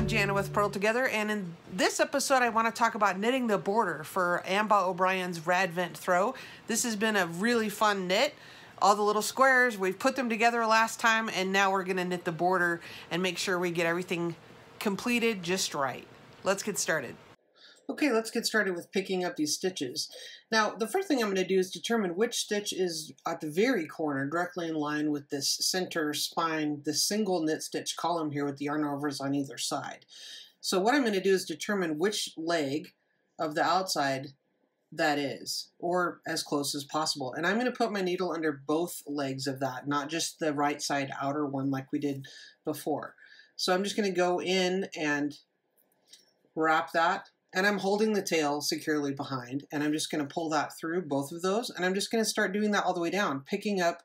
I'm Jana with Purl Together, and in this episode I want to talk about knitting the border for Amba O'Brien's Radvent Throw. This has been a really fun knit. All the little squares, we've put them together last time, and now we're going to knit the border and make sure we get everything completed just right. Let's get started. Okay, let's get started with picking up these stitches. Now, the first thing I'm going to do is determine which stitch is at the very corner, directly in line with this center spine, the single knit stitch column here with the yarn overs on either side. So what I'm going to do is determine which leg of the outside that is, or as close as possible. And I'm going to put my needle under both legs of that, not just the right side outer one like we did before. So I'm just going to go in and wrap that. And I'm holding the tail securely behind, and I'm just going to pull that through both of those, and I'm just going to start doing that all the way down, picking up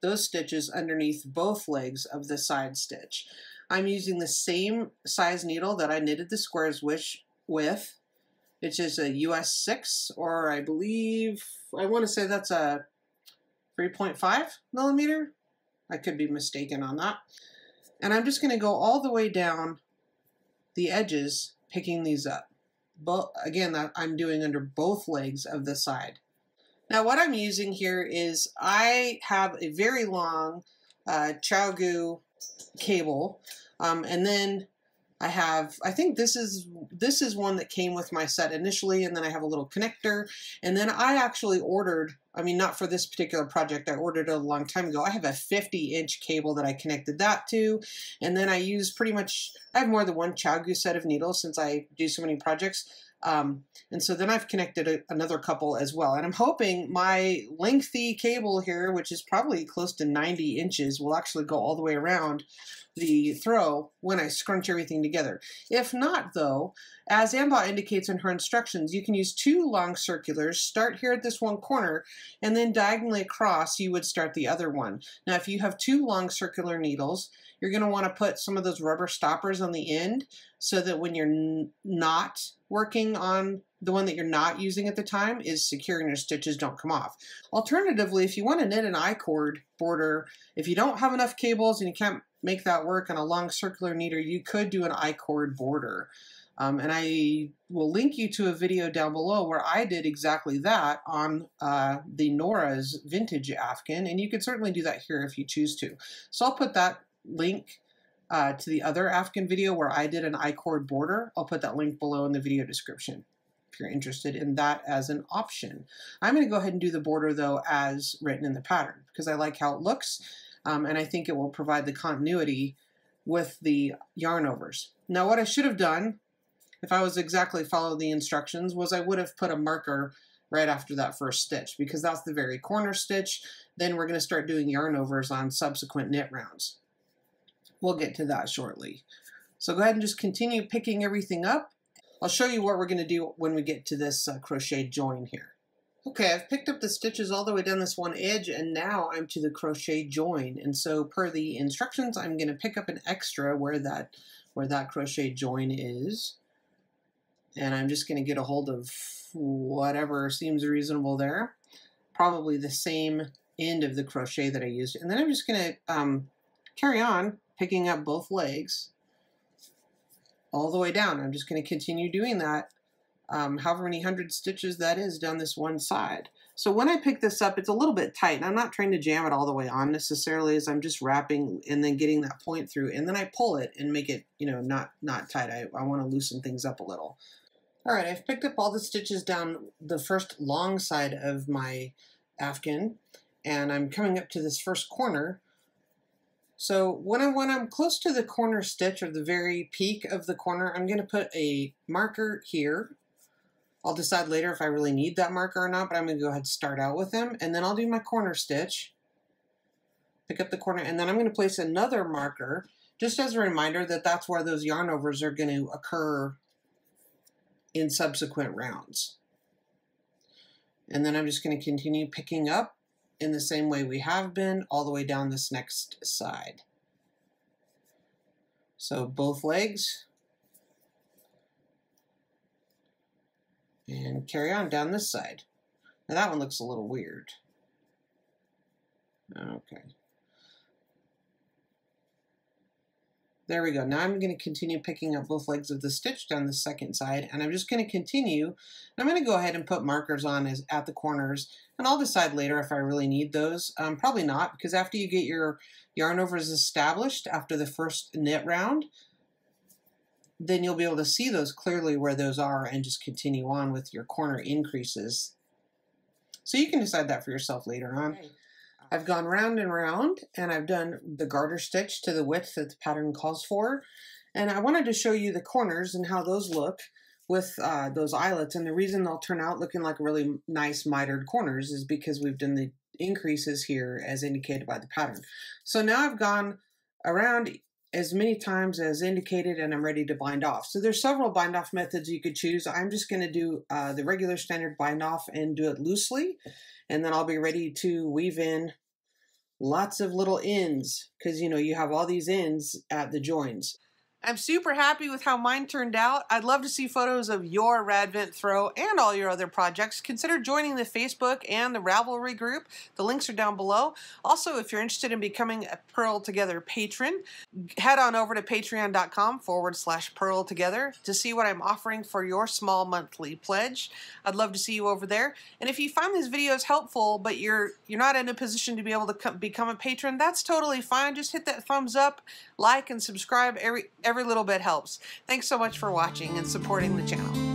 those stitches underneath both legs of the side stitch. I'm using the same size needle that I knitted the squares with, which is a US 6, or I believe, I want to say that's a 3.5 millimeter. I could be mistaken on that. And I'm just going to go all the way down the edges, picking these up. But again, that I'm doing under both legs of the side. Now what I'm using here is I have a very long Chowgu cable, and then I think this is one that came with my set initially, and then I have a little connector, and then I actually ordered, I mean not for this particular project, I ordered it a long time ago. I have a 50-inch cable that I connected that to, and then I use pretty much, I have more than one Chowgu set of needles since I do so many projects. And so then I've connected another couple as well. And I'm hoping my lengthy cable here, which is probably close to 90 inches, will actually go all the way around the throw when I scrunch everything together. If not though, as Amba indicates in her instructions, you can use two long circulars, start here at this one corner, and then diagonally across you would start the other one. Now if you have two long circular needles, you're going to want to put some of those rubber stoppers on the end so that when you're not working on the one that you're not using at the time is secure and your stitches don't come off. Alternatively, if you want to knit an I-cord border, if you don't have enough cables and you can't make that work on a long circular needle, you could do an I-cord border. And I will link you to a video down below where I did exactly that on the Nora's vintage Afghan, and you could certainly do that here if you choose to. So I'll put that link to the other Afghan video where I did an I-cord border. I'll put that link below in the video description if you're interested in that as an option. I'm going to go ahead and do the border though as written in the pattern because I like how it looks, and I think it will provide the continuity with the yarn overs. Now what I should have done if I was exactly following the instructions was I would have put a marker right after that first stitch because that's the very corner stitch. Then we're going to start doing yarn overs on subsequent knit rounds. We'll get to that shortly. So go ahead and just continue picking everything up. I'll show you what we're going to do when we get to this crochet join here. Okay, I've picked up the stitches all the way down this one edge, and now I'm to the crochet join. And so per the instructions, I'm going to pick up an extra where that crochet join is. And I'm just going to get a hold of whatever seems reasonable there. Probably the same end of the crochet that I used. And then I'm just going to carry on picking up both legs all the way down. I'm just going to continue doing that, however many hundred stitches that is down this one side. So when I pick this up, it's a little bit tight, and I'm not trying to jam it all the way on necessarily, as I'm just wrapping and then getting that point through, and then I pull it and make it, you know, not tight. I want to loosen things up a little. All right, I've picked up all the stitches down the first long side of my Afghan, and I'm coming up to this first corner. So when I'm close to the corner stitch or the very peak of the corner, I'm going to put a marker here. I'll decide later if I really need that marker or not, but I'm going to go ahead and start out with them. And then I'll do my corner stitch, pick up the corner, and then I'm going to place another marker just as a reminder that that's where those yarn overs are going to occur in subsequent rounds. And then I'm just going to continue picking up in the same way we have been all the way down this next side. So both legs, and carry on down this side. Now that one looks a little weird. Okay. There we go. Now I'm going to continue picking up both legs of the stitch down the second side, and I'm just going to continue. I'm going to go ahead and put markers on at the corners, and I'll decide later if I really need those. Probably not, because after you get your yarn overs established after the first knit round, then you'll be able to see those clearly where those are and just continue on with your corner increases. So you can decide that for yourself later on. Okay. I've gone round and round, and I've done the garter stitch to the width that the pattern calls for. And I wanted to show you the corners and how those look with those eyelets. And the reason they'll turn out looking like really nice mitered corners is because we've done the increases here as indicated by the pattern. So now I've gone around as many times as indicated, and I'm ready to bind off. So there's several bind off methods you could choose. I'm just going to do the regular standard bind off and do it loosely, and then I'll be ready to weave in lots of little ends, because you have all these ends at the joins. I'm super happy with how mine turned out. I'd love to see photos of your Radvent Throw and all your other projects. Consider joining the Facebook and the Ravelry group. The links are down below. Also, if you're interested in becoming a Purl Together patron, head on over to patreon.com/Purl Together to see what I'm offering for your small monthly pledge. I'd love to see you over there. And if you find these videos helpful, but you're not in a position to be able to become a patron, that's totally fine. Just hit that thumbs up, like, and subscribe. Every little bit helps. Thanks so much for watching and supporting the channel.